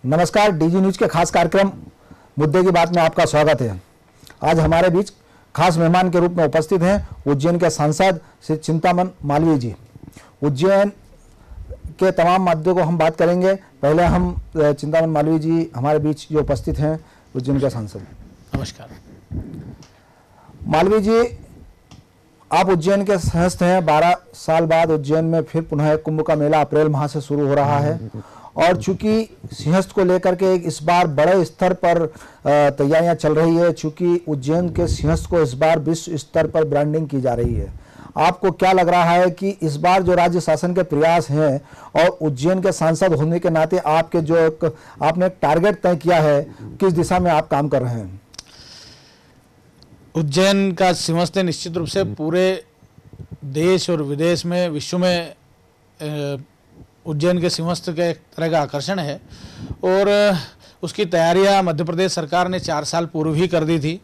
नमस्कार, DG news के खास कार्यक्रम मुद्दे की बात में आपका स्वागत है। आज हमारे बीच खास मेहमान के रूप में उपस्थित हैं उज्जैन के सांसद श्री चिंतामन मालवीय जी। उज्जैन के तमाम मुद्दों को हम बात करेंगे। पहले हम चिंतामन मालवीय जी हमारे बीच जो उपस्थित हैं उज्जैन के सांसद। नमस्कार मालवीय जी, आप उज्जैन के सहस्थ हैं। 12 साल बाद उज्जैन में फिर पुनः कुंभ का मेला अप्रैल माह से शुरू हो रहा है और चूंकि सिंहस्थ को लेकर के इस बार बड़े स्तर पर तैयारियां चल रही है, चूंकि उज्जैन के सिंहस्थ को इस बार विश्व स्तर पर ब्रांडिंग की जा रही है, आपको क्या लग रहा है कि इस बार जो राज्य शासन के प्रयास हैं और उज्जैन के सांसद होने के नाते आपके जो आपने एक टारगेट तय किया है, किस दिशा में आप काम कर रहे हैं? उज्जैन का सिंहस्थ निश्चित रूप से पूरे देश और विदेश में, विश्व में उज्जैन के सिंहस्थ के एक तरह का आकर्षण है और उसकी तैयारियां मध्य प्रदेश सरकार ने 4 साल पूर्व ही कर दी थी।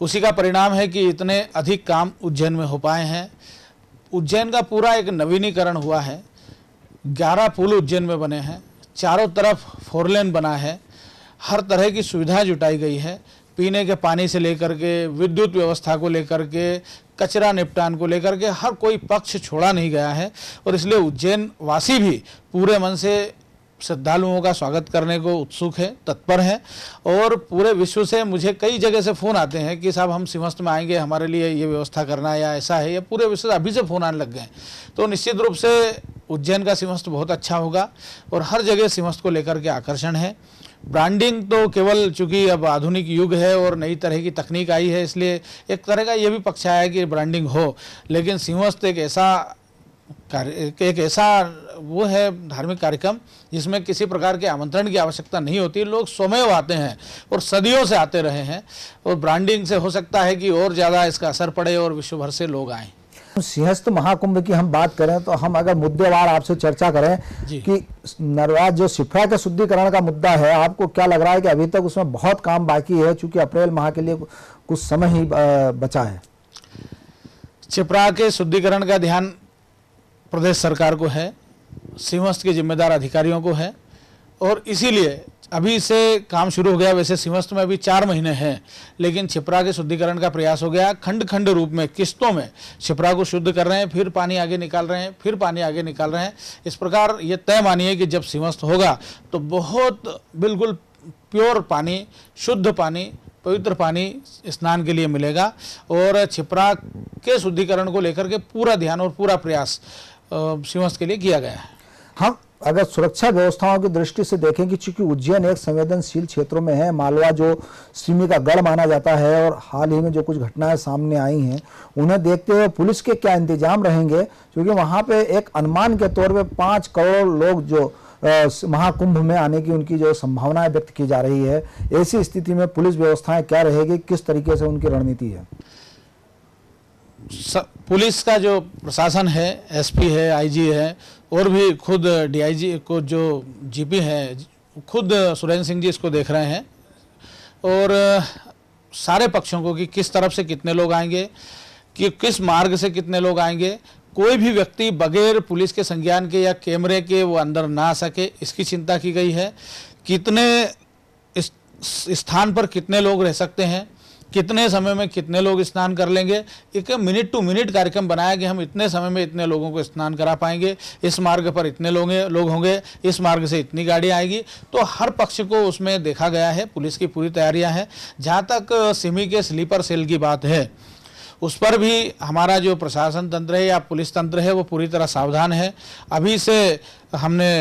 उसी का परिणाम है कि इतने अधिक काम उज्जैन में हो पाए हैं। उज्जैन का पूरा एक नवीनीकरण हुआ है। 11 पुल उज्जैन में बने हैं, चारों तरफ 4 लेन बना है, हर तरह की सुविधा जुटाई गई है। पीने के पानी से लेकर के, विद्युत व्यवस्था को लेकर के, कचरा निपटान को लेकर के हर कोई पक्ष छोड़ा नहीं गया है और इसलिए उज्जैन वासी भी पूरे मन से श्रद्धालुओं का स्वागत करने को उत्सुक है, तत्पर है। और पूरे विश्व से मुझे कई जगह से फ़ोन आते हैं कि साहब हम सिंहस्थ में आएंगे, हमारे लिए ये व्यवस्था करना है या ऐसा है, या पूरे विश्व से अभी से फ़ोन आने लग गए हैं। तो निश्चित रूप से उज्जैन का सिंहस्थ बहुत अच्छा होगा और हर जगह सिंहस्थ को लेकर के आकर्षण है। ब्रांडिंग तो केवल चूंकि अब आधुनिक युग है और नई तरह की तकनीक आई है, इसलिए एक तरह का ये भी पक्ष आया है कि ब्रांडिंग हो, लेकिन सिंहस्थ एक ऐसा वो है धार्मिक कार्यक्रम जिसमें किसी प्रकार के आमंत्रण की आवश्यकता नहीं होती। लोग स्वयं आते हैं और सदियों से आते रहे हैं और ब्रांडिंग से हो सकता है कि और ज़्यादा इसका असर पड़े और विश्व भर से लोग आएँ। सिंहस्थ महाकुंभ की हम बात करें तो हम अगर मुद्देवार आपसे चर्चा करें कि नर्मदा जो शिप्रा के शुद्धिकरण का मुद्दा है, आपको क्या लग रहा है कि अभी तक उसमें बहुत काम बाकी है, चूंकि अप्रैल माह के लिए कुछ समय ही बचा है? शिप्रा के शुद्धिकरण का ध्यान प्रदेश सरकार को है, सिंहस्थ के जिम्मेदार अधिकारियों को है और इसीलिए अभी से काम शुरू हो गया। वैसे सिंहस्थ में अभी 4 महीने हैं, लेकिन शिप्रा के शुद्धिकरण का प्रयास हो गया। खंड खंड रूप में, किस्तों में शिप्रा को शुद्ध कर रहे हैं, फिर पानी आगे निकाल रहे हैं, फिर पानी आगे निकाल रहे हैं। इस प्रकार ये तय मानिए कि जब सिंहस्थ होगा तो बहुत बिल्कुल प्योर पानी, शुद्ध पानी, पवित्र पानी स्नान के लिए मिलेगा और शिप्रा के शुद्धिकरण को लेकर के पूरा ध्यान और पूरा प्रयास सिंहस्थ के लिए किया गया है। हम अगर सुरक्षा व्यवस्थाओं की दृष्टि से देखें कि चूंकि उज्जैन एक संवेदनशील क्षेत्रों में है, मालवा जो सिमी का गढ़ माना जाता है और हाल ही में जो कुछ घटनाएं सामने आई हैं, उन्हें देखते हुए पुलिस के क्या इंतजाम रहेंगे? क्योंकि वहां पे एक अनुमान के तौर पे 5 करोड़ लोग जो महाकुंभ में आने की उनकी जो संभावनाएं व्यक्त की जा रही है, ऐसी स्थिति में पुलिस व्यवस्थाएं क्या रहेगी, किस तरीके से उनकी रणनीति है? पुलिस का जो प्रशासन है, एसपी है, आईजी है और भी खुद डीआईजी को जो जीपी है, खुद सुरेंद्र सिंह जी इसको देख रहे हैं और सारे पक्षों को कि किस तरफ से कितने लोग आएंगे, कि किस मार्ग से कितने लोग आएंगे, कोई भी व्यक्ति बगैर पुलिस के संज्ञान के या कैमरे के वो अंदर ना आ सके, इसकी चिंता की गई है। कितने इस स्थान पर कितने लोग रह सकते हैं, कितने समय में कितने लोग स्नान कर लेंगे, एक मिनट टू मिनट कार्यक्रम बनाया कि हम इतने समय में इतने लोगों को स्नान करा पाएंगे, इस मार्ग पर इतने लोग होंगे, इस मार्ग से इतनी गाड़ी आएगी। तो हर पक्ष को उसमें देखा गया है। पुलिस की पूरी तैयारियां हैं। जहाँ तक सिमी के स्लीपर सेल की बात है, उस पर भी हमारा जो प्रशासन तंत्र है या पुलिस तंत्र है वो पूरी तरह सावधान है। अभी से हमने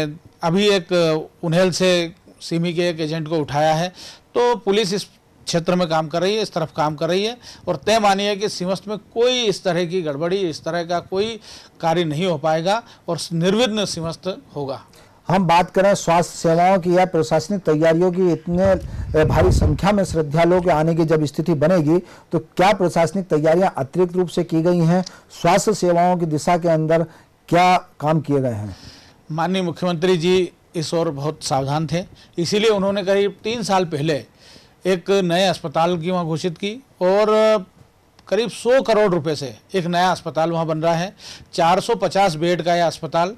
एक उन्हेल से सिमी के एक एजेंट को उठाया है, तो पुलिस इस क्षेत्र में काम कर रही है, इस तरफ काम कर रही है और तय मानिए कि सिंहस्थ में कोई इस तरह की गड़बड़ी, इस तरह का कोई कार्य नहीं हो पाएगा और निर्विघ्न सिंहस्थ होगा। हम बात करें स्वास्थ्य सेवाओं की या प्रशासनिक तैयारियों की, इतने भारी संख्या में श्रद्धालुओं के आने की जब स्थिति बनेगी तो क्या प्रशासनिक तैयारियां अतिरिक्त रूप से की गई हैं? स्वास्थ्य सेवाओं की दिशा के अंदर क्या काम किए गए हैं? माननीय मुख्यमंत्री जी इस ओर बहुत सावधान थे, इसीलिए उन्होंने करीब 3 साल पहले एक नए अस्पताल की वहाँ घोषित की और करीब 100 करोड़ रुपए से एक नया अस्पताल वहाँ बन रहा है। 450 बेड का यह अस्पताल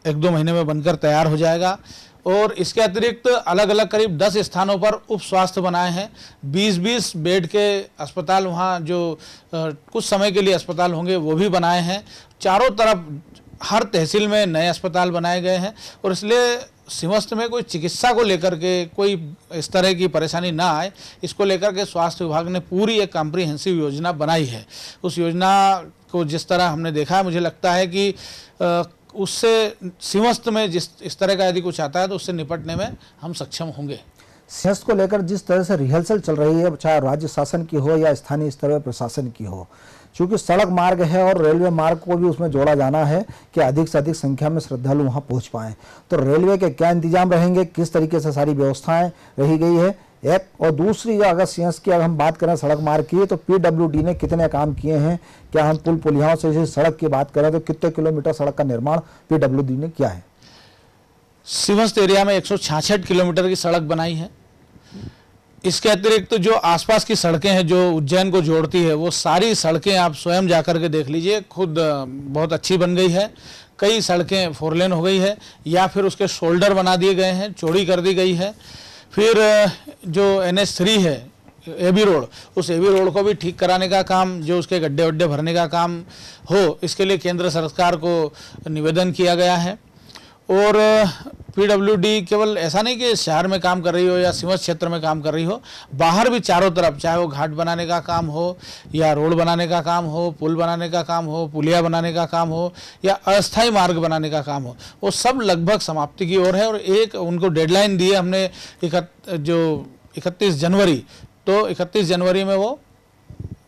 1-2 महीने में बनकर तैयार हो जाएगा और इसके अतिरिक्त अलग अलग करीब 10 स्थानों पर उप स्वास्थ्य बनाए हैं। 20-20 बेड के अस्पताल वहाँ जो कुछ समय के लिए अस्पताल होंगे वो भी बनाए हैं। चारों तरफ हर तहसील में नए अस्पताल बनाए गए हैं और इसलिए सिंहस्थ में कोई चिकित्सा को लेकर के कोई इस तरह की परेशानी ना आए, इसको लेकर के स्वास्थ्य विभाग ने पूरी एक कॉम्प्रिहेंसिव योजना बनाई है। उस योजना को जिस तरह हमने देखा है, मुझे लगता है कि उससे सिंहस्थ में जिस इस तरह का यदि कुछ आता है तो उससे निपटने में हम सक्षम होंगे। सिंहस्थ को लेकर जिस तरह से रिहर्सल चल रही है, चाहे राज्य शासन की हो या स्थानीय स्तर पर प्रशासन की हो, क्योंकि सड़क मार्ग है और रेलवे मार्ग को भी उसमें जोड़ा जाना है कि अधिक से अधिक संख्या में श्रद्धालु वहां पहुंच पाएं, तो रेलवे के क्या इंतजाम रहेंगे, किस तरीके से सारी व्यवस्थाएं रही गई है एक, और दूसरी अगर सिंहस्थ की अगर हम बात करें सड़क मार्ग की, तो पीडब्ल्यूडी ने कितने काम किए हैं, क्या हम पुल पुलियाओं से सड़क की बात करें तो कितने किलोमीटर सड़क का निर्माण पीडब्ल्यूडी ने किया है? सिंहस्थ एरिया में 166 किलोमीटर की सड़क बनाई है। इसके अतिरिक्त जो आसपास की सड़कें हैं जो उज्जैन को जोड़ती है, वो सारी सड़कें आप स्वयं जाकर के देख लीजिए, खुद बहुत अच्छी बन गई है। कई सड़कें 4 लेन हो गई है या फिर उसके शोल्डर बना दिए गए हैं, चौड़ी कर दी गई है। फिर जो NH3 है AB रोड, उस AB रोड को भी ठीक कराने का काम, जो उसके गड्ढे वड्ढे भरने का काम हो, इसके लिए केंद्र सरकार को निवेदन किया गया है। और पीडब्ल्यूडी केवल ऐसा नहीं कि शहर में काम कर रही हो या सिंहस्थ क्षेत्र में काम कर रही हो, बाहर भी चारों तरफ, चाहे वो घाट बनाने का काम हो या रोड बनाने का काम हो, पुल बनाने का काम हो, पुलिया बनाने का काम हो या अस्थायी मार्ग बनाने का काम हो, वो सब लगभग समाप्ति की ओर है। और एक उनको डेडलाइन दी है हमने 31 जनवरी, तो 31 जनवरी में वो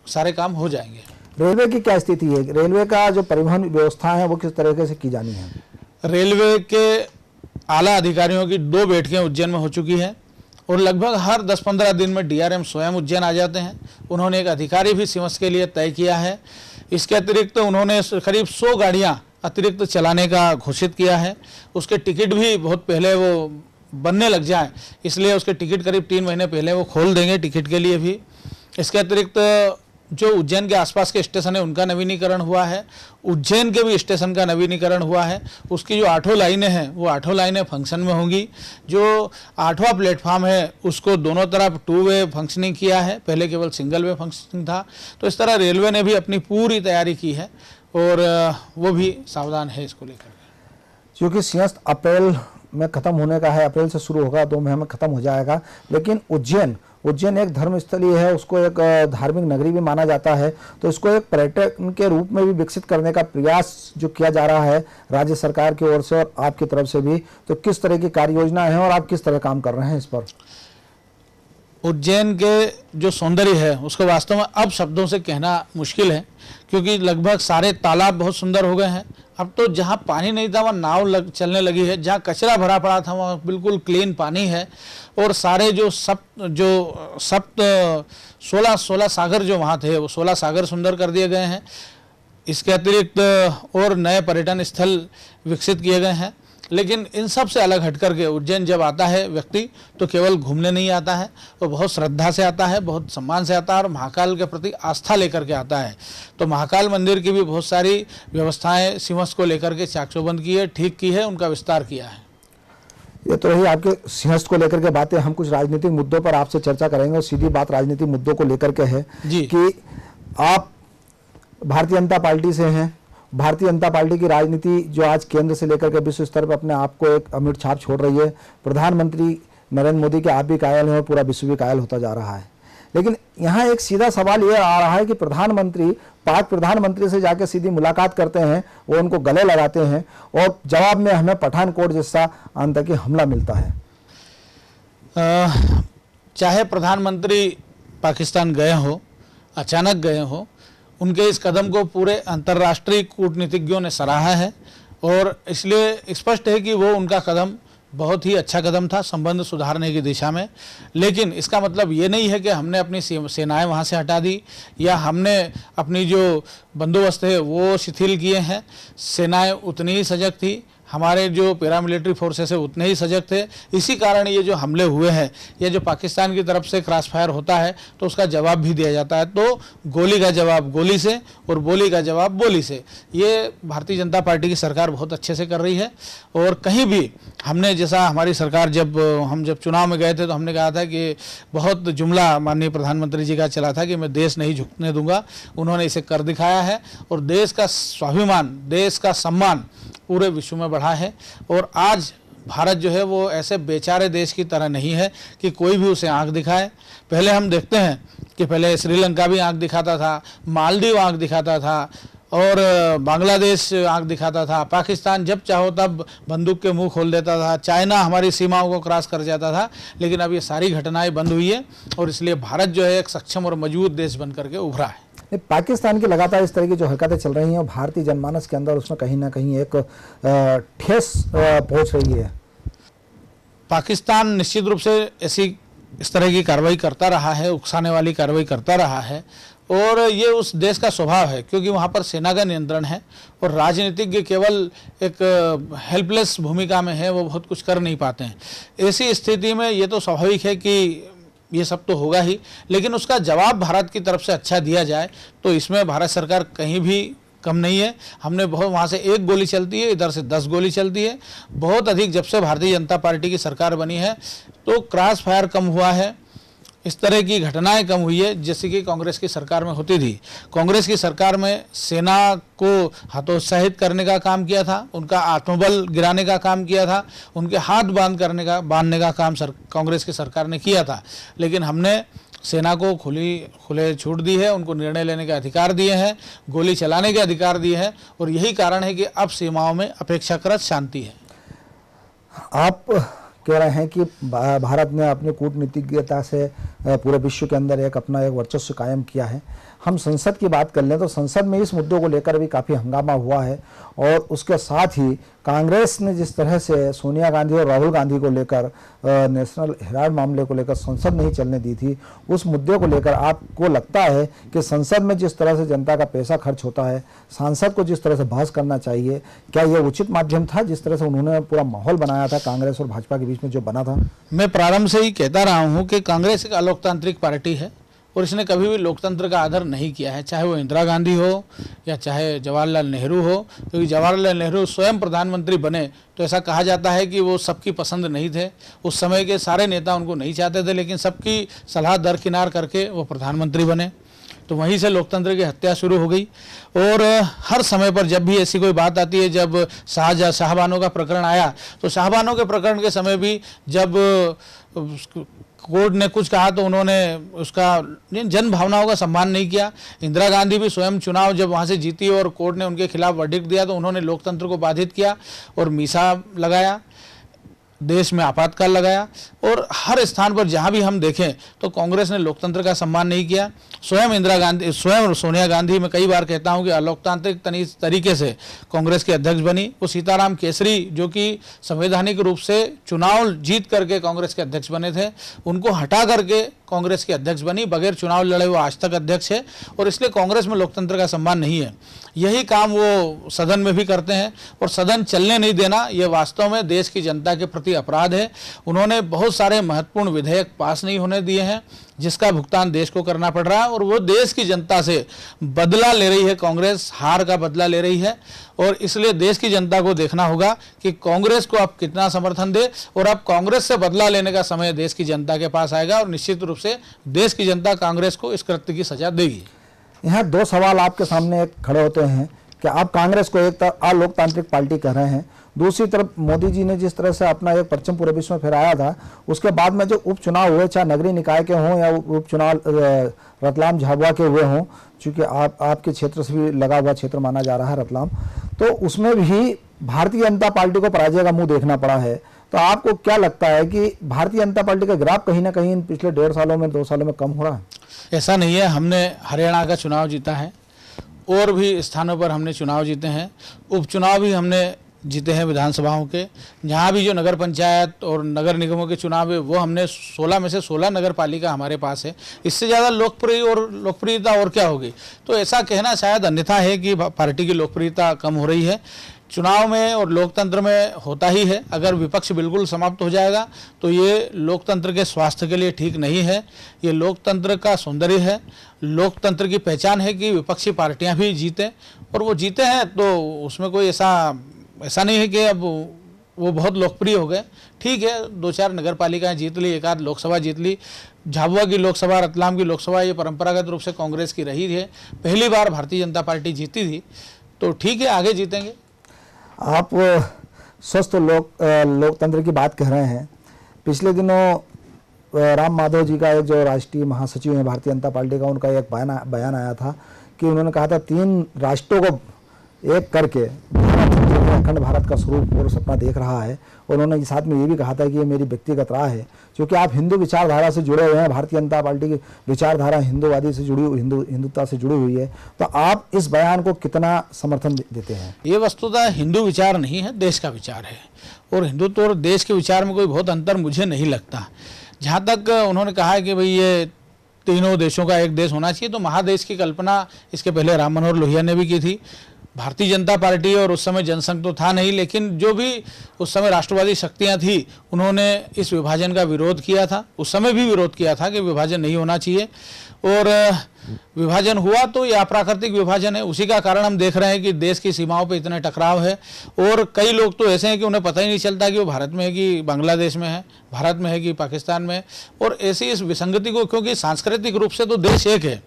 सारे काम हो जाएंगे। रेलवे की क्या स्थिति है? रेलवे का जो परिवहन व्यवस्था है वो किस तरीके से की जानी है? रेलवे के आला अधिकारियों की 2 बैठकें उज्जैन में हो चुकी है और लगभग हर 10-15 दिन में DRM स्वयं उज्जैन आ जाते हैं। उन्होंने एक अधिकारी भी सिंहस्थ के लिए तय किया है। इसके अतिरिक्त उन्होंने करीब 100 गाड़ियां अतिरिक्त चलाने का घोषित किया है। उसके टिकट भी बहुत पहले वो बनने लग जाए, इसलिए उसके टिकट करीब 3 महीने पहले वो खोल देंगे टिकट के लिए भी। इसके अतिरिक्त जो उज्जैन के आसपास के स्टेशन है उनका नवीनीकरण हुआ है, उज्जैन के भी स्टेशन का नवीनीकरण हुआ है। उसकी जो 8 लाइनें हैं वो 8 लाइनें फंक्शन में होंगी। जो 8वां प्लेटफॉर्म है उसको दोनों तरफ 2 वे फंक्शनिंग किया है, पहले केवल सिंगल वे फंक्शनिंग था। तो इस तरह रेलवे ने भी अपनी पूरी तैयारी की है और वो भी सावधान है इसको लेकर। क्योंकि सिंहस्थ अप्रैल में खत्म होने का है, अप्रैल से शुरू होगा, 2 महीने में खत्म हो जाएगा, लेकिन उज्जैन एक धर्मस्थलीय है, उसको एक धार्मिक नगरी भी माना जाता है, तो इसको एक पर्यटन के रूप में भी विकसित करने का प्रयास जो किया जा रहा है राज्य सरकार की ओर से और आपकी तरफ से भी, तो किस तरह की कार्य योजना है और आप किस तरह काम कर रहे हैं इस पर? उज्जैन के जो सौंदर्य है उसको वास्तव में अब शब्दों से कहना मुश्किल है, क्योंकि लगभग सारे तालाब बहुत सुंदर हो गए हैं। अब तो जहाँ पानी नहीं था वहाँ नाव चलने लगी है, जहाँ कचरा भरा पड़ा था वहाँ बिल्कुल क्लीन पानी है। और सारे जो 16 सागर जो वहाँ थे वो 16 सागर सुंदर कर दिए गए हैं। इसके अतिरिक्त और नए पर्यटन स्थल विकसित किए गए हैं। लेकिन इन सब से अलग हट करके उज्जैन जब आता है व्यक्ति तो केवल घूमने नहीं आता है, वो बहुत श्रद्धा से आता है, बहुत सम्मान से आता है और महाकाल के प्रति आस्था लेकर के आता है। तो महाकाल मंदिर की भी बहुत सारी व्यवस्थाएं सिंहस्थ को लेकर के चाकचौबंद की है, ठीक की है, उनका विस्तार किया है। ये तो रही आपके सिंहस्थ को लेकर के बातें। हम कुछ राजनीतिक मुद्दों पर आपसे चर्चा करेंगे और सीधी बात राजनीतिक मुद्दों को लेकर के है जी कि आप भारतीय जनता पार्टी से हैं। भारतीय जनता पार्टी की राजनीति जो आज केंद्र से लेकर के विश्व स्तर पर अपने आप को एक अमिट छाप छोड़ रही है, प्रधानमंत्री नरेंद्र मोदी के आप भी कायल हैं और पूरा विश्व भी कायल होता जा रहा है। लेकिन यहाँ एक सीधा सवाल ये आ रहा है कि प्रधानमंत्री पाक प्रधानमंत्री से जाके सीधी मुलाकात करते हैं, वो उनको गले लगाते हैं और जवाब में हमें पठानकोट जैसा आतंकी हमला मिलता है। चाहे प्रधानमंत्री पाकिस्तान गए हो, अचानक गए हो, उनके इस कदम को पूरे अंतर्राष्ट्रीय कूटनीतिज्ञों ने सराहा है और इसलिए स्पष्ट है कि वो उनका कदम बहुत ही अच्छा कदम था संबंध सुधारने की दिशा में। लेकिन इसका मतलब ये नहीं है कि हमने अपनी सेनाएं वहाँ से हटा दी या हमने अपनी जो बंदोबस्त है वो शिथिल किए हैं। सेनाएं उतनी ही सजग थी, हमारे जो पैरामिलिट्री फोर्सेस है उतने ही सजग थे। इसी कारण ये जो हमले हुए हैं, ये जो पाकिस्तान की तरफ से क्रॉस फायर होता है तो उसका जवाब भी दिया जाता है। तो गोली का जवाब गोली से और बोली का जवाब बोली से, ये भारतीय जनता पार्टी की सरकार बहुत अच्छे से कर रही है। और कहीं भी हमने, जैसा हमारी सरकार हम जब चुनाव में गए थे तो हमने कहा था कि बहुत जुमला माननीय प्रधानमंत्री जी का चला था कि मैं देश नहीं झुकने दूंगा, उन्होंने इसे कर दिखाया है और देश का स्वाभिमान, देश का सम्मान पूरे विश्व में बढ़ा है। और आज भारत जो है वो ऐसे बेचारे देश की तरह नहीं है कि कोई भी उसे आंख दिखाए। पहले हम देखते हैं कि पहले श्रीलंका भी आंख दिखाता था, मालदीव आंख दिखाता था और बांग्लादेश आंख दिखाता था, पाकिस्तान जब चाहो तब बंदूक के मुंह खोल देता था, चाइना हमारी सीमाओं को क्रॉस कर जाता था। लेकिन अब ये सारी घटनाएं बंद हुई है और इसलिए भारत जो है एक सक्षम और मजबूत देश बन करके उभरा है। पाकिस्तान की लगातार इस तरह की जो हरकतें चल रही हैं और भारतीय जनमानस के अंदर उसमें कहीं ना कहीं एक ठेस पहुंच रही है। पाकिस्तान निश्चित रूप से इस तरह की कार्रवाई करता रहा है, उकसाने वाली कार्रवाई करता रहा है और ये उस देश का स्वभाव है, क्योंकि वहाँ पर सेना का नियंत्रण है और राजनीतिज्ञ केवल एक हेल्पलेस भूमिका में है, वो बहुत कुछ कर नहीं पाते हैं। ऐसी स्थिति में ये तो स्वाभाविक है कि ये सब तो होगा ही, लेकिन उसका जवाब भारत की तरफ से अच्छा दिया जाए तो इसमें भारत सरकार कहीं भी कम नहीं है। हमने बहुत, वहाँ से 1 गोली चलती है, इधर से 10 गोली चलती है। बहुत अधिक जब से भारतीय जनता पार्टी की सरकार बनी है तो क्रॉस फायर कम हुआ है, इस तरह की घटनाएं कम हुई है जैसे कि कांग्रेस की सरकार में होती थी। कांग्रेस की सरकार में सेना को हतोत्साहित करने का काम किया था, उनका आत्मबल गिराने का काम किया था, उनके हाथ बांधने का काम कांग्रेस की सरकार ने किया था। लेकिन हमने सेना को खुले छूट दी है, उनको निर्णय लेने के अधिकार दिए हैं, गोली चलाने के अधिकार दिए हैं और यही कारण है कि अब सीमाओं में अपेक्षाकृत शांति है। आप कह रहे हैं कि भारत ने अपनी कूटनीतिज्ञता से पूरे विश्व के अंदर अपना एक वर्चस्व कायम किया है। हम संसद की बात कर लें तो संसद में इस मुद्दों को लेकर भी काफ़ी हंगामा हुआ है और उसके साथ ही कांग्रेस ने जिस तरह से सोनिया गांधी और राहुल गांधी को लेकर नेशनल हेराल्ड मामले को लेकर संसद नहीं चलने दी थी, उस मुद्दे को लेकर आपको लगता है कि संसद में जिस तरह से जनता का पैसा खर्च होता है, सांसद को जिस तरह से बहस करना चाहिए, क्या यह उचित माध्यम था जिस तरह से उन्होंने पूरा माहौल बनाया था कांग्रेस और भाजपा के बीच में जो बना था? मैं प्रारंभ से ही कहता रहा हूँ कि कांग्रेस एक अलोकतांत्रिक पार्टी है और इसने कभी भी लोकतंत्र का आदर नहीं किया है, चाहे वो इंदिरा गांधी हो या चाहे जवाहरलाल नेहरू हो। क्योंकि जवाहरलाल नेहरू स्वयं प्रधानमंत्री बने तो ऐसा कहा जाता है कि वो सबकी पसंद नहीं थे, उस समय के सारे नेता उनको नहीं चाहते थे, लेकिन सबकी सलाह दरकिनार करके वो प्रधानमंत्री बने। तो वहीं से लोकतंत्र की हत्या शुरू हो गई और हर समय पर जब भी ऐसी कोई बात आती है, जब शाहबानों का प्रकरण आया तो शाहबानों के प्रकरण के समय भी जब कोर्ट ने कुछ कहा तो उन्होंने उसका जन भावनाओं का सम्मान नहीं किया। इंदिरा गांधी भी स्वयं चुनाव जब वहाँ से जीती और कोर्ट ने उनके खिलाफ वर्डिक्ट दिया तो उन्होंने लोकतंत्र को बाधित किया और मीसा लगाया, देश में आपातकाल लगाया और हर स्थान पर जहां भी हम देखें तो कांग्रेस ने लोकतंत्र का सम्मान नहीं किया। स्वयं सोनिया गांधी, मैं कई बार कहता हूं कि अलोकतांत्रिक तरीके से कांग्रेस के अध्यक्ष बनी। वो सीताराम केसरी जो कि संवैधानिक रूप से चुनाव जीत करके कांग्रेस के अध्यक्ष बने थे, उनको हटा करके कांग्रेस के अध्यक्ष बनी, बगैर चुनाव लड़े वो आज तक अध्यक्ष है और इसलिए कांग्रेस में लोकतंत्र का सम्मान नहीं है। यही काम वो सदन में भी करते हैं और सदन चलने नहीं देना ये वास्तव में देश की जनता के प्रति अपराध है। उन्होंने बहुत सारे महत्वपूर्ण विधेयक पास नहीं होने दिए हैं जिसका भुगतान देश को करना पड़ रहा है और वो देश की जनता से बदला ले रही है, कांग्रेस हार का बदला ले रही है और इसलिए देश की जनता को देखना होगा कि कांग्रेस को अब कितना समर्थन दे और अब कांग्रेस से बदला लेने का समय देश की जनता के पास आएगा और निश्चित रूप से देश की जनता कांग्रेस को इस कृत्य की सजा देगी। यहाँ 2 सवाल आपके सामने खड़े होते हैं कि आप कांग्रेस को एक अलोकतांत्रिक पार्टी कह रहे हैं, दूसरी तरफ मोदी जी ने जिस तरह से अपना एक परचम पूरे विश्व में फहराया था, उसके बाद में जो उपचुनाव हुए, चाहे नगरीय निकाय के हों या उपचुनाव रतलाम झाबुआ के हुए हों, चूँकि आपके क्षेत्र से भी लगा हुआ क्षेत्र माना जा रहा है रतलाम, तो उसमें भी भारतीय जनता पार्टी को पराजय का मुंह देखना पड़ा है। तो आपको क्या लगता है कि भारतीय जनता पार्टी का ग्राफ कहीं ना कहीं इन पिछले 1.5 सालों में 2 सालों में कम हो रहा है? ऐसा नहीं है। हमने हरियाणा का चुनाव जीता है और भी स्थानों पर हमने चुनाव जीते हैं, उपचुनाव भी हमने जीते हैं विधानसभाओं के। जहाँ भी जो नगर पंचायत और नगर निगमों के चुनाव है वो हमने 16 में से 16 नगर पालिका हमारे पास है। इससे ज़्यादा लोकप्रियता और क्या होगी? तो ऐसा कहना शायद अन्यथा है कि पार्टी की लोकप्रियता कम हो रही है, चुनाव में और लोकतंत्र में होता ही है। अगर विपक्ष बिल्कुल समाप्त हो जाएगा तो ये लोकतंत्र के स्वास्थ्य के लिए ठीक नहीं है। ये लोकतंत्र का सौंदर्य है, लोकतंत्र की पहचान है कि विपक्षी पार्टियां भी जीतें, और वो जीते हैं तो उसमें कोई ऐसा नहीं है कि अब वो बहुत लोकप्रिय हो गए। ठीक है, 2-4 नगर पालिकाएँ जीत ली, एक आध लोकसभा जीत ली। झाबुआ की लोकसभा, रतलाम की लोकसभा ये परंपरागत रूप से कांग्रेस की रही है। पहली बार भारतीय जनता पार्टी जीती थी, तो ठीक है, आगे जीतेंगे। आप स्वस्थ लोकतंत्र की बात कह रहे हैं। पिछले दिनों राम माधव जी का एक जो राष्ट्रीय महासचिव हैं भारतीय जनता पार्टी का, उनका एक बयान आया था कि उन्होंने कहा था 3 राष्ट्रों को एक करके अखंड भारत का स्वरूप और सपना देख रहा है। और उन्होंने साथ में ये भी कहा था कि ये मेरी व्यक्तिगत राय है, क्योंकि आप हिंदू विचारधारा से जुड़े हुए हैं। भारतीय जनता पार्टी की विचारधारा हिंदूवादी से जुड़ी, हिंदुत्व से जुड़ी हुई है। तो आप इस बयान को कितना समर्थन देते हैं? ये वस्तुतः हिंदू विचार नहीं है, देश का विचार है, और हिंदुत्व और देश के विचार में कोई बहुत अंतर मुझे नहीं लगता। जहाँ तक उन्होंने कहा है कि भाई ये तीनों देशों का एक देश होना चाहिए, तो महादेश की कल्पना इसके पहले राम मनोहर लोहिया ने भी की थी। भारतीय जनता पार्टी और उस समय जनसंघ तो था नहीं, लेकिन जो भी उस समय राष्ट्रवादी शक्तियां थी उन्होंने इस विभाजन का विरोध किया था। उस समय भी विरोध किया था कि विभाजन नहीं होना चाहिए, और विभाजन हुआ तो ये अप्राकृतिक विभाजन है। उसी का कारण हम देख रहे हैं कि देश की सीमाओं पे इतने टकराव है, और कई लोग तो ऐसे हैं कि उन्हें पता ही नहीं चलता कि वो भारत में है कि बांग्लादेश में है, भारत में है कि पाकिस्तान में है। और ऐसी इस विसंगति को, क्योंकि सांस्कृतिक रूप से तो देश एक है,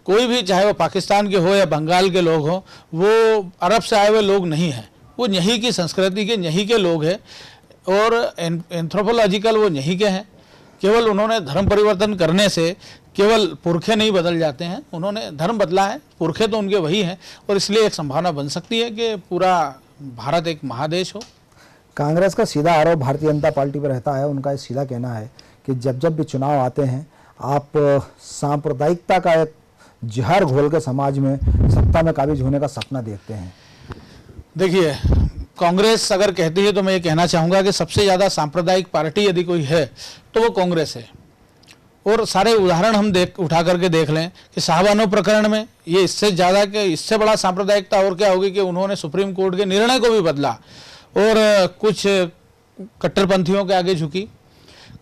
कोई भी चाहे वो पाकिस्तान के हो या बंगाल के लोग हो, वो अरब से आए हुए लोग नहीं हैं, वो यहीं की संस्कृति के, यहीं के लोग हैं, और एंथ्रोपोलॉजिकल वो यहीं के हैं। केवल उन्होंने धर्म परिवर्तन करने से केवल पुरखे नहीं बदल जाते हैं, उन्होंने धर्म बदला है, पुरखे तो उनके वही हैं, और इसलिए एक संभावना बन सकती है कि पूरा भारत एक महादेश हो। कांग्रेस का सीधा आरोप भारतीय जनता पार्टी पर रहता है। उनका सीधा कहना है कि जब भी चुनाव आते हैं आप सांप्रदायिकता का एक जहर घोल के समाज में सत्ता में काबिज होने का सपना देखते हैं। देखिए, कांग्रेस अगर कहती है तो मैं ये कहना चाहूँगा कि सबसे ज़्यादा सांप्रदायिक पार्टी यदि कोई है तो वो कांग्रेस है। और सारे उदाहरण हम उठा करके देख लें कि शाहबानो प्रकरण में ये इससे ज़्यादा कि इससे बड़ा सांप्रदायिकता और क्या होगी कि उन्होंने सुप्रीम कोर्ट के निर्णय को भी बदला और कुछ कट्टरपंथियों के आगे झुकी।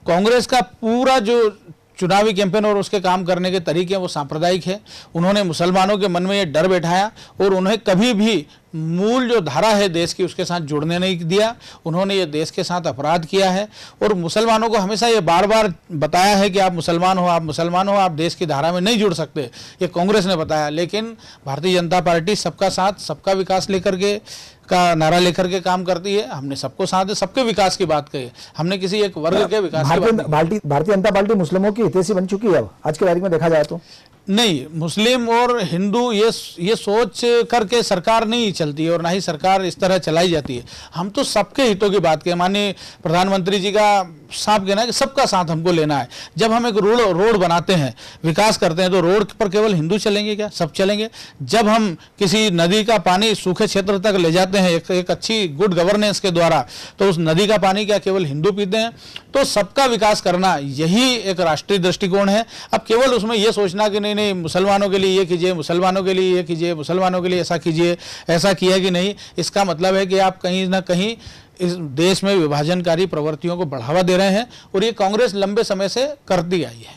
कांग्रेस का पूरा जो चुनावी कैंपेन और उसके काम करने के तरीके वो सांप्रदायिक है। उन्होंने मुसलमानों के मन में ये डर बैठाया और उन्हें कभी भी मूल जो धारा है देश की उसके साथ जुड़ने नहीं दिया। उन्होंने ये देश के साथ अपराध किया है और मुसलमानों को हमेशा ये बार बार बताया है कि आप मुसलमान हो, आप मुसलमान हो, आप देश की धारा में नहीं जुड़ सकते। ये कांग्रेस ने बताया, लेकिन भारतीय जनता पार्टी सबका साथ सबका विकास लेकर के का नारा लेकर के काम करती है। हमने सबको साथ है, सबके विकास की बात कही, हमने किसी एक वर्ग के विकास की बात नहीं। भारतीय जनता पार्टी मुस्लिमों की हितैषी बन चुकी है अब आज की तारीख में देखा जाए तो। नहीं, मुस्लिम और हिंदू ये सोच करके सरकार नहीं चलती है और ना ही सरकार इस तरह चलाई जाती है। हम तो सबके हितों की बात करें। माननीय प्रधानमंत्री जी का साफ कहना है कि सबका साथ हमको लेना है। जब हम एक रोड बनाते हैं, विकास करते हैं, तो रोड पर केवल हिंदू चलेंगे क्या? सब चलेंगे। जब हम किसी नदी का पानी सूखे क्षेत्र तक ले जाते हैं एक अच्छी गुड गवर्नेंस के द्वारा, तो उस नदी का पानी क्या केवल हिंदू पीते हैं? तो सबका विकास करना यही एक राष्ट्रीय दृष्टिकोण है। अब केवल उसमें यह सोचना कि नहीं मुसलमानों के लिए ये कीजिए, मुसलमानों के लिए ये कीजिए, मुसलमानों के लिए ऐसा कीजिए, ऐसा किया कि नहीं, इसका मतलब है कि आप कहीं ना कहीं इस देश में विभाजनकारी प्रवृत्तियों को बढ़ावा दे रहे हैं और ये कांग्रेस लंबे समय से करती आई है।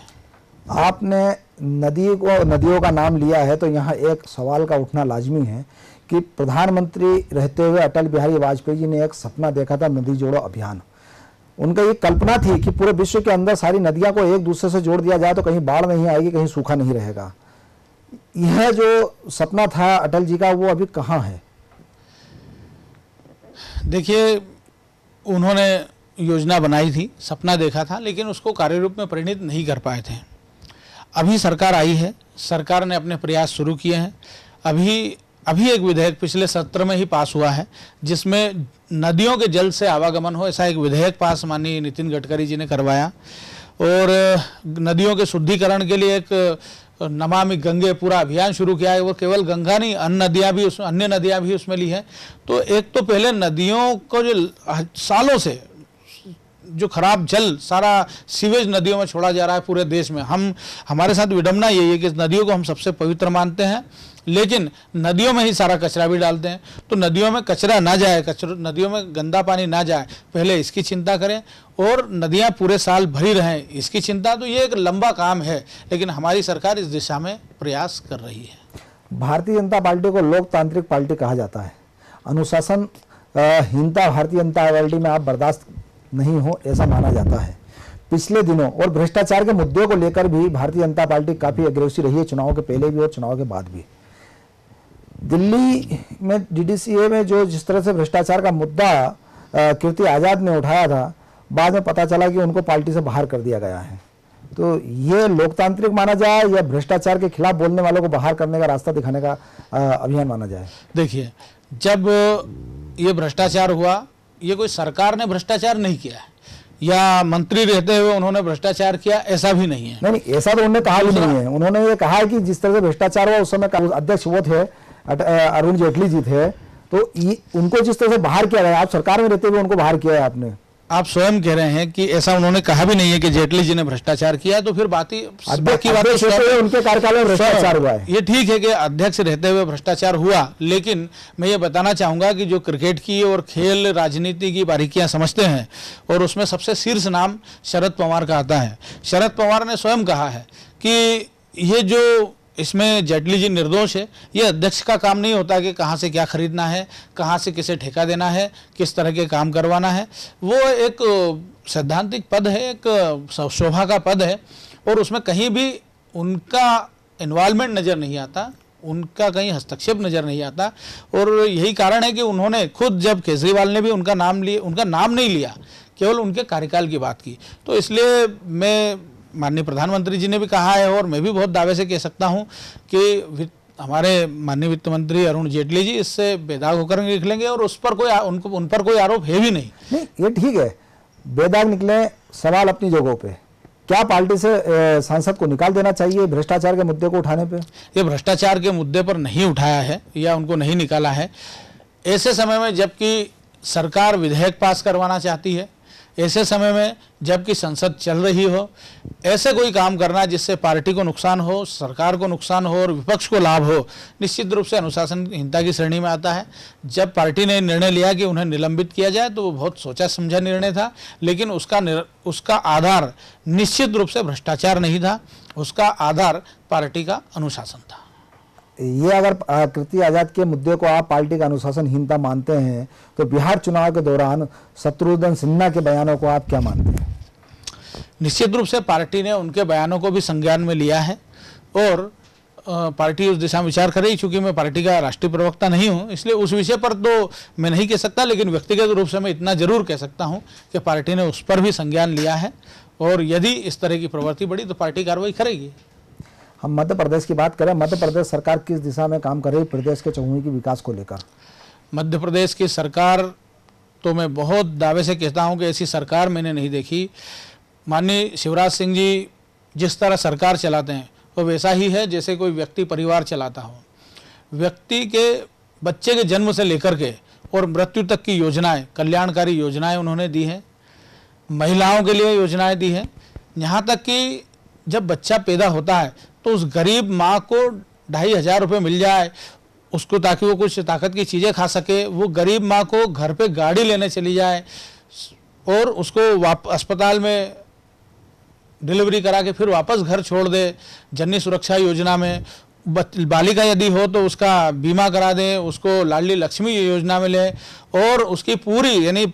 आपने नदियों का नाम लिया है तो यहाँ एक सवाल का उठना लाजमी है कि प्रधानमंत्री रहते हुए अटल बिहारी वाजपेयी जी ने एक सपना देखा था, नदी जोड़ो अभियान। उनका ये कल्पना थी कि पूरे विश्व के अंदर सारी नदियां को एक दूसरे से जोड़ दिया जाए तो कहीं बाढ़ नहीं आएगी, कहीं सूखा नहीं रहेगा। यह जो सपना था अटल जी का, वो अभी कहाँ है? देखिए, उन्होंने योजना बनाई थी, सपना देखा था, लेकिन उसको कार्यरूप में परिणित नहीं कर पाए थे। अभी सरकार आई है, सरकार ने अपने प्रयास शुरू किए हैं। अभी एक विधेयक पिछले सत्र में ही पास हुआ है जिसमें नदियों के जल से आवागमन हो, ऐसा एक विधेयक पास माननीय नितिन गडकरी जी ने करवाया। और नदियों के शुद्धिकरण के लिए एक नमामि गंगे पूरा अभियान शुरू किया है। वो केवल गंगा नहीं, अन्य नदियाँ भी उसमें ली हैं। तो एक तो पहले नदियों को जो सालों से जो खराब जल सारा सीवेज नदियों में छोड़ा जा रहा है पूरे देश में। हमारे साथ विडंबना यही है कि नदियों को हम सबसे पवित्र मानते हैं, लेकिन नदियों में ही सारा कचरा भी डालते हैं। तो नदियों में कचरा ना जाए, नदियों में गंदा पानी ना जाए, पहले इसकी चिंता करें, और नदियां पूरे साल भरी रहें इसकी चिंता। तो ये एक लंबा काम है, लेकिन हमारी सरकार इस दिशा में प्रयास कर रही है। भारतीय जनता पार्टी को लोकतांत्रिक पार्टी कहा जाता है। अनुशासन हीनता भारतीय जनता पार्टी में आप बर्दाश्त नहीं हो, ऐसा माना जाता है। पिछले दिनों और भ्रष्टाचार के मुद्दों को लेकर भी भारतीय जनता पार्टी काफी अग्रेसिव रही है, चुनाव के पहले भी और चुनाव के बाद भी। दिल्ली में DDCA में जो जिस तरह से भ्रष्टाचार का मुद्दा कीर्ति आजाद ने उठाया था, बाद में पता चला कि उनको पार्टी से बाहर कर दिया गया है। तो ये लोकतांत्रिक माना जाए या भ्रष्टाचार के खिलाफ बोलने वालों को बाहर करने का रास्ता दिखाने का अभियान माना जाए? देखिए, जब ये भ्रष्टाचार हुआ, ये कोई सरकार ने भ्रष्टाचार नहीं किया है या मंत्री रहते हुए उन्होंने भ्रष्टाचार किया, ऐसा भी नहीं है। नहीं, ऐसा तो उन्होंने कहा भी नहीं है। उन्होंने ये कहा है कि जिस तरह से भ्रष्टाचार हुआ उस समय अध्यक्ष वो थे, अरुण जेटली जी थे, तो उनको जिस तरह से बाहर किया गया, आप सरकार में रहते हुए उनको बाहर किया है आपने। आप स्वयं कह रहे हैं कि ऐसा उन्होंने कहा भी नहीं है कि जेटली जी ने भ्रष्टाचार किया, तो फिर बाकी बात उनके कार्यकाल में भ्रष्टाचार हुआ है। ये ठीक है कि अध्यक्ष रहते हुए भ्रष्टाचार हुआ, लेकिन मैं ये बताना चाहूंगा कि जो क्रिकेट की और खेल राजनीति की बारीकियां समझते हैं, और उसमें सबसे शीर्ष नाम शरद पवार का आता है। शरद पवार ने स्वयं कहा है कि ये जो इसमें जेटली जी निर्दोष है, ये अध्यक्ष का काम नहीं होता कि कहाँ से क्या खरीदना है, कहाँ से किसे ठेका देना है, किस तरह के काम करवाना है। वो एक सैद्धांतिक पद है, एक शोभा का पद है, और उसमें कहीं भी उनका इन्वॉल्वमेंट नज़र नहीं आता, उनका कहीं हस्तक्षेप नज़र नहीं आता। और यही कारण है कि उन्होंने खुद, जब केजरीवाल ने भी उनका नाम नहीं लिया, केवल उनके कार्यकाल की बात की। तो इसलिए मैं, माननीय प्रधानमंत्री जी ने भी कहा है, और मैं भी बहुत दावे से कह सकता हूं कि हमारे माननीय वित्त मंत्री अरुण जेटली जी इससे बेदाग होकर निकलेंगे, और उस पर उन पर कोई आरोप है भी नहीं। ये ठीक है, बेदाग निकले, सवाल अपनी जगहों पे। क्या पार्टी से सांसद को निकाल देना चाहिए भ्रष्टाचार के मुद्दे को उठाने पे? ये भ्रष्टाचार के मुद्दे पर नहीं उठाया है या उनको नहीं निकाला है। ऐसे समय में जबकि सरकार विधेयक पास करवाना चाहती है, ऐसे समय में जबकि संसद चल रही हो, ऐसे कोई काम करना जिससे पार्टी को नुकसान हो, सरकार को नुकसान हो और विपक्ष को लाभ हो, निश्चित रूप से अनुशासनहीनता की श्रेणी में आता है। जब पार्टी ने निर्णय लिया कि उन्हें निलंबित किया जाए, तो वो बहुत सोचा समझा निर्णय था, लेकिन उसका आधार निश्चित रूप से भ्रष्टाचार नहीं था, उसका आधार पार्टी का अनुशासन था। ये अगर कीर्ति आजाद के मुद्दे को आप पार्टी का अनुशासनहीनता मानते हैं, तो बिहार चुनाव के दौरान शत्रुघ्न सिन्हा के बयानों को आप क्या मानते हैं? निश्चित रूप से पार्टी ने उनके बयानों को भी संज्ञान में लिया है, और पार्टी उस दिशा में विचार कर रही। चूंकि मैं पार्टी का राष्ट्रीय प्रवक्ता नहीं हूं, इसलिए उस विषय पर तो मैं नहीं कह सकता, लेकिन व्यक्तिगत रूप से मैं इतना जरूर कह सकता हूं कि पार्टी ने उस पर भी संज्ञान लिया है, और यदि इस तरह की प्रवृत्ति बढ़ी तो पार्टी कार्रवाई करेगी। हम मध्य प्रदेश की बात करें, मध्य प्रदेश सरकार किस दिशा में काम कर रही है प्रदेश के चहुमुखी विकास को लेकर? मध्य प्रदेश की सरकार तो मैं बहुत दावे से कहता हूं कि ऐसी सरकार मैंने नहीं देखी। माननीय शिवराज सिंह जी जिस तरह सरकार चलाते हैं, वो वैसा ही है जैसे कोई व्यक्ति परिवार चलाता हो। व्यक्ति के बच्चे के जन्म से लेकर के और मृत्यु तक की योजनाएं, कल्याणकारी योजनाएं उन्होंने दी हैं। महिलाओं के लिए योजनाएं दी हैं, यहाँ तक कि जब बच्चा पैदा होता है तो उस गरीब माँ को 2,500 रुपये मिल जाए उसको, ताकि वो कुछ ताकत की चीज़ें खा सके। वो गरीब माँ को घर पे गाड़ी लेने चली जाए और उसको अस्पताल में डिलीवरी करा के फिर वापस घर छोड़ दे। जननी सुरक्षा योजना में बालिका यदि हो तो उसका बीमा करा दें, उसको लाडली लक्ष्मी योजना में ले, और उसकी पूरी यानी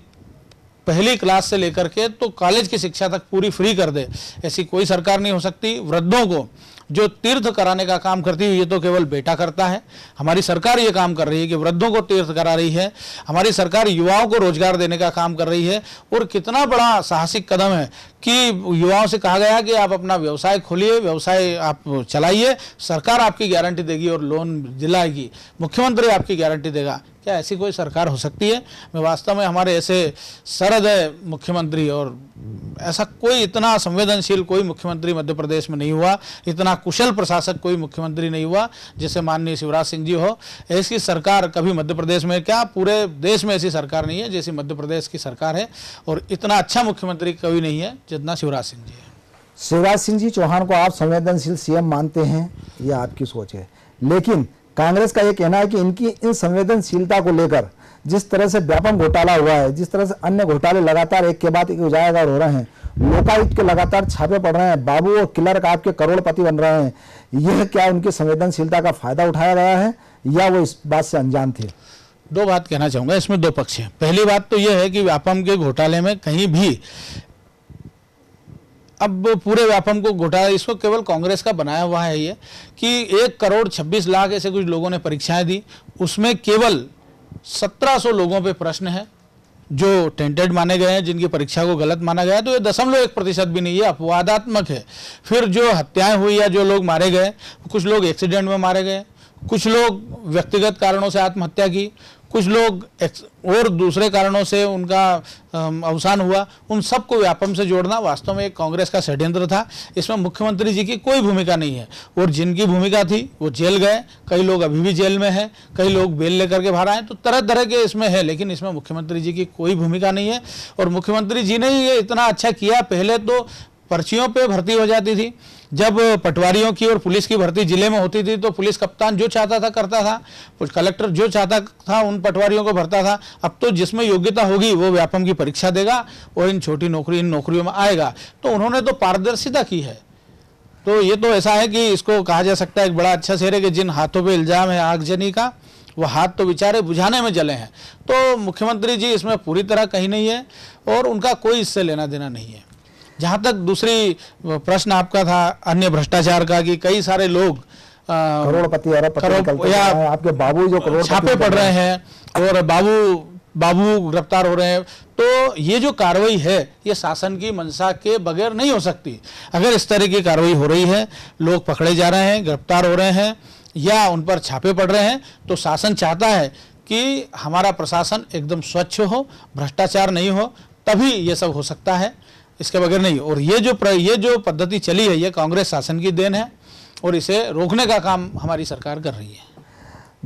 पहली क्लास से लेकर के तो कॉलेज की शिक्षा तक पूरी फ्री कर दे। ऐसी कोई सरकार नहीं हो सकती। वृद्धों को जो तीर्थ कराने का काम करती है, ये तो केवल बेटा करता है। हमारी सरकार ये काम कर रही है कि वृद्धों को तीर्थ करा रही है। हमारी सरकार युवाओं को रोजगार देने का काम कर रही है। और कितना बड़ा साहसिक कदम है कि युवाओं से कहा गया कि आप अपना व्यवसाय खोलिए, व्यवसाय आप चलाइए, सरकार आपकी गारंटी देगी और लोन दिलाएगी, मुख्यमंत्री आपकी गारंटी देगा। क्या ऐसी कोई सरकार हो सकती है? मैं वास्तव में हमारे ऐसे सरहृदय मुख्यमंत्री और ऐसा कोई इतना संवेदनशील कोई मुख्यमंत्री मध्य प्रदेश में नहीं हुआ, इतना कुशल प्रशासक कोई मुख्यमंत्री नहीं हुआ जैसे माननीय शिवराज सिंह जी हो। ऐसी सरकार कभी मध्य प्रदेश में, क्या पूरे देश में ऐसी सरकार नहीं है जैसी मध्य प्रदेश की सरकार है, और इतना अच्छा मुख्यमंत्री कभी नहीं है जितना शिवराज सिंह जी है। शिवराज सिंह जी चौहान को आप संवेदनशील सीएम मानते हैं, यह आपकी सोच है, लेकिन कांग्रेस का यह कहना है कि इनकी इन संवेदनशीलता को लेकर जिस तरह से व्यापक घोटाला हुआ है, जिस तरह से अन्य घोटाले लगातार एक के बाद एक उजागर हो रहे हैं, लोकायुक्त के लगातार छापे पड़ रहे हैं, बाबू और क्लर्क आपके करोड़पति बन रहे हैं, यह क्या उनकी संवेदनशीलता का फायदा उठाया गया है या वो इस बात से अनजान थे? दो बात कहना चाहूंगा, इसमें दो पक्ष हैं। पहली बात तो यह है कि व्यापम के घोटाले में कहीं भी, अब पूरे व्यापम को घोटाला इसको केवल कांग्रेस का बनाया हुआ है ये कि 1,26,00,000 ऐसे कुछ लोगों ने परीक्षाएं दी, उसमें केवल 1700 लोगों पे प्रश्न है जो टेंटेड माने गए हैं, जिनकी परीक्षा को गलत माना गया, तो ये 0.1% भी नहीं है, अपवादात्मक है। फिर जो हत्याएं हुई या जो लोग मारे गए, कुछ लोग एक्सीडेंट में मारे गए, कुछ लोग व्यक्तिगत कारणों से आत्महत्या की, कुछ लोग और दूसरे कारणों से उनका अवसान हुआ, उन सबको व्यापम से जोड़ना वास्तव में एक कांग्रेस का षड्यंत्र था। इसमें मुख्यमंत्री जी की कोई भूमिका नहीं है, और जिनकी भूमिका थी वो जेल गए, कई लोग अभी भी जेल में हैं, कई लोग बेल लेकर के बाहर आए, तो तरह तरह के इसमें है, लेकिन इसमें मुख्यमंत्री जी की कोई भूमिका नहीं है। और मुख्यमंत्री जी ने ये इतना अच्छा किया, पहले तो पर्चियों पे भर्ती हो जाती थी, जब पटवारियों की और पुलिस की भर्ती जिले में होती थी तो पुलिस कप्तान जो चाहता था करता था, कलेक्टर जो चाहता था उन पटवारियों को भरता था। अब तो जिसमें योग्यता होगी वो व्यापम की परीक्षा देगा और इन छोटी नौकरी इन नौकरियों में आएगा। तो उन्होंने तो पारदर्शिता की है। तो ये तो ऐसा है कि इसको कहा जा सकता है, एक बड़ा अच्छा शेर है कि जिन हाथों पे इल्जाम है आगजनी का, वो हाथ तो बेचारे बुझाने में जले हैं। तो मुख्यमंत्री जी इसमें पूरी तरह कहीं नहीं है और उनका कोई इससे लेना देना नहीं है। जहाँ तक दूसरी प्रश्न आपका था अन्य भ्रष्टाचार का, कि कई सारे लोग करोड़पति या आपके बाबू जो करोड़ छापे पड़ रहे हैं और बाबू गिरफ्तार हो रहे हैं, तो ये जो कार्रवाई है ये शासन की मंशा के बगैर नहीं हो सकती। अगर इस तरह की कार्रवाई हो रही है, लोग पकड़े जा रहे हैं, गिरफ्तार हो रहे हैं या उन पर छापे पड़ रहे हैं, तो शासन चाहता है कि हमारा प्रशासन एकदम स्वच्छ हो, भ्रष्टाचार नहीं हो, तभी ये सब हो सकता है, इसके बगैर नहीं। और ये जो पद्धति चली है ये कांग्रेस शासन की देन है और इसे रोकने का काम हमारी सरकार कर रही है।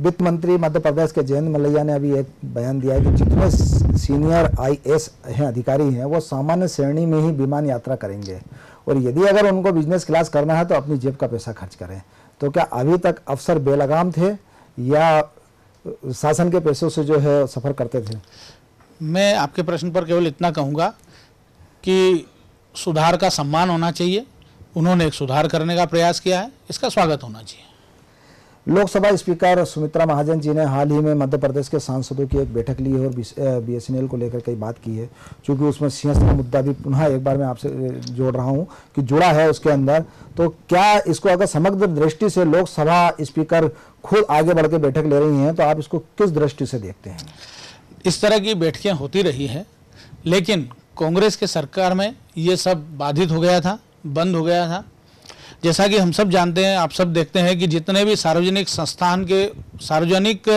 वित्त मंत्री मध्य प्रदेश के जयंत मलैया ने अभी एक बयान दिया है कि जितने सीनियर IAS हैं अधिकारी हैं वो सामान्य श्रेणी में ही विमान यात्रा करेंगे और यदि अगर उनको बिजनेस क्लास करना है तो अपनी जेब का पैसा खर्च करें। तो क्या अभी तक अफसर बेलगाम थे या शासन के पैसों से जो है सफ़र करते थे? मैं आपके प्रश्न पर केवल इतना कहूँगा कि सुधार का सम्मान होना चाहिए। उन्होंने एक सुधार करने का प्रयास किया है, इसका स्वागत होना चाहिए। लोकसभा स्पीकर सुमित्रा महाजन जी ने हाल ही में मध्य प्रदेश के सांसदों की एक बैठक ली है और BSNL को लेकर कई बात की है, क्योंकि उसमें सिंहस्थ का मुद्दा भी पुनः एक बार मैं आपसे जोड़ रहा हूं कि जुड़ा है उसके अंदर। तो क्या इसको अगर समग्र दृष्टि से लोकसभा स्पीकर खुद आगे बढ़ के बैठक ले रही हैं तो आप इसको किस दृष्टि से देखते हैं? इस तरह की बैठकें होती रही हैं, लेकिन कांग्रेस के सरकार में ये सब बाधित हो गया था, बंद हो गया था। जैसा कि हम सब जानते हैं, आप सब देखते हैं कि जितने भी सार्वजनिक संस्थान के सार्वजनिक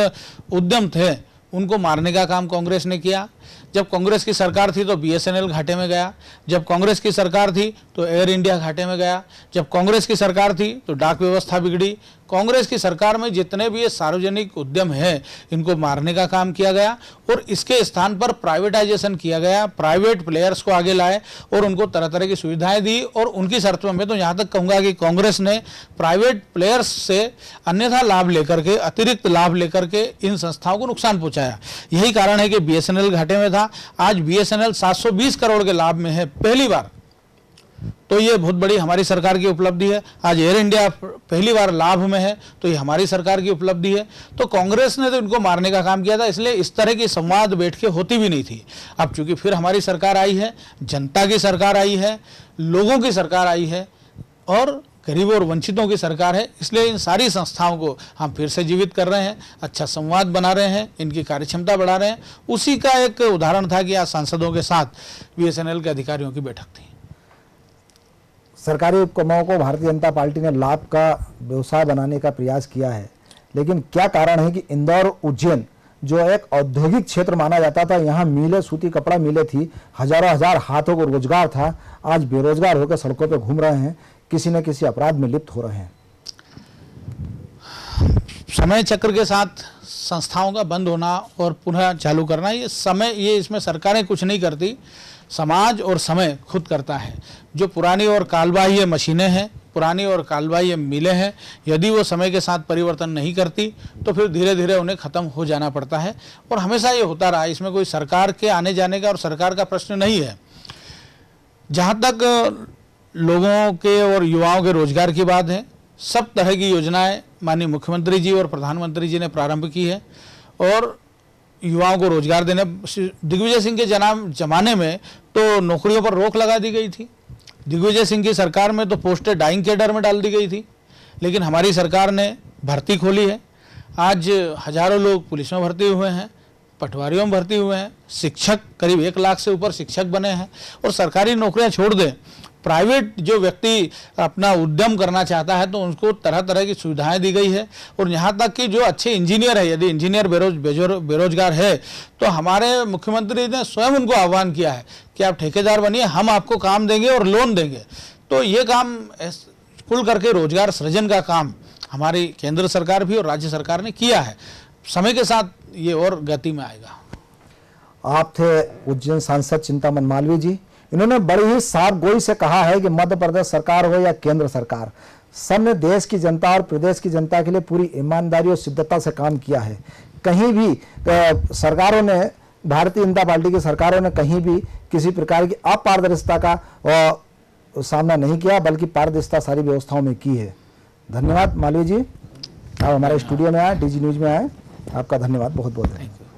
उद्यम थे उनको मारने का काम कांग्रेस ने किया। जब कांग्रेस की सरकार थी तो BSNL घाटे में गया, जब कांग्रेस की सरकार थी तो एयर इंडिया घाटे में गया, जब कांग्रेस की सरकार थी तो डाक व्यवस्था बिगड़ी। कांग्रेस की सरकार में जितने भी ये सार्वजनिक उद्यम हैं इनको मारने का काम किया गया और इसके स्थान पर प्राइवेटाइजेशन किया गया, प्राइवेट प्लेयर्स को आगे लाए और उनको तरह तरह की सुविधाएं दी। और उनकी शर्तों में तो यहाँ तक कहूँगा कि कांग्रेस ने प्राइवेट प्लेयर्स से अन्यथा लाभ लेकर के, अतिरिक्त लाभ लेकर के इन संस्थाओं को नुकसान पहुँचाया। यही कारण है कि BSNL घाटे में था, आज BSNL 720 करोड़ के लाभ में है पहली बार। तो ये बहुत बड़ी हमारी सरकार की उपलब्धि है। आज एयर इंडिया पहली बार लाभ में है, तो ये हमारी सरकार की उपलब्धि है। तो कांग्रेस ने तो इनको मारने का काम किया था, इसलिए इस तरह की संवाद बैठ के होती भी नहीं थी। अब चूंकि फिर हमारी सरकार आई है, जनता की सरकार आई है, लोगों की सरकार आई है और गरीबों और वंचितों की सरकार है, इसलिए इन सारी संस्थाओं को हम फिर से जीवित कर रहे हैं, अच्छा संवाद बना रहे हैं, इनकी कार्यक्षमता बढ़ा रहे हैं। उसी का एक उदाहरण था कि आज सांसदों के साथ BSNL के अधिकारियों की बैठक थी। सरकारी उपक्रमों को भारतीय जनता पार्टी ने लाभ का व्यवसाय बनाने का प्रयास किया है, लेकिन क्या कारण है कि इंदौर उज्जैन जो एक औद्योगिक क्षेत्र माना जाता था, यहाँ मिलें, सूती कपड़ा मिलें थी, हजारों हजार हाथों को रोजगार था, आज बेरोजगार होकर सड़कों पर घूम रहे हैं, किसी न किसी अपराध में लिप्त हो रहे हैं। समय चक्र के साथ संस्थाओं का बंद होना और पुनः चालू करना, ये इसमें सरकारें कुछ नहीं करती, समाज और समय खुद करता है। जो पुरानी और कालबाह्य मशीनें हैं, पुरानी और कालबाह्य मिलें हैं, यदि वो समय के साथ परिवर्तन नहीं करती तो फिर धीरे धीरे उन्हें ख़त्म हो जाना पड़ता है। और हमेशा ये होता रहा, इसमें कोई सरकार के आने जाने का और सरकार का प्रश्न नहीं है। जहाँ तक लोगों के और युवाओं के रोजगार की बात है, सब तरह की योजनाएं माननीय मुख्यमंत्री जी और प्रधानमंत्री जी ने प्रारंभ की है और युवाओं को रोजगार देने। दिग्विजय सिंह के जमाने में तो नौकरियों पर रोक लगा दी गई थी, दिग्विजय सिंह की सरकार में तो पोस्टें डाइंग के डर में डाल दी गई थी, लेकिन हमारी सरकार ने भर्ती खोली है। आज हजारों लोग पुलिस में भर्ती हुए हैं, पटवारियों में भर्ती हुए हैं, शिक्षक करीब 1 लाख से ऊपर शिक्षक बने हैं। और सरकारी नौकरियां छोड़ दें, प्राइवेट जो व्यक्ति अपना उद्यम करना चाहता है तो उनको तरह तरह की सुविधाएं दी गई है। और यहाँ तक कि जो अच्छे इंजीनियर है, यदि इंजीनियर बेरोजगार है तो हमारे मुख्यमंत्री ने स्वयं उनको आह्वान किया है कि आप ठेकेदार बनिए, हम आपको काम देंगे और लोन देंगे। तो ये काम खुल करके रोजगार सृजन का काम हमारी केंद्र सरकार भी और राज्य सरकार ने किया है। समय के साथ ये और गति में आएगा। आप थे उज्जैन सांसद चिंतामन मालवीय जी। इन्होंने बड़ी ही साफ गोई से कहा है कि मध्य प्रदेश सरकार हो या केंद्र सरकार, सबने देश की जनता और प्रदेश की जनता के लिए पूरी ईमानदारी और सिद्धता से काम किया है। कहीं भी सरकारों ने, भारतीय जनता पार्टी की सरकारों ने कहीं भी किसी प्रकार की अपारदर्शिता का सामना नहीं किया, बल्कि पारदर्शिता सारी व्यवस्थाओं में की है। धन्यवाद मालवीय जी, आप हमारे स्टूडियो में आए, डीजी न्यूज में आए, आपका धन्यवाद बहुत बहुत।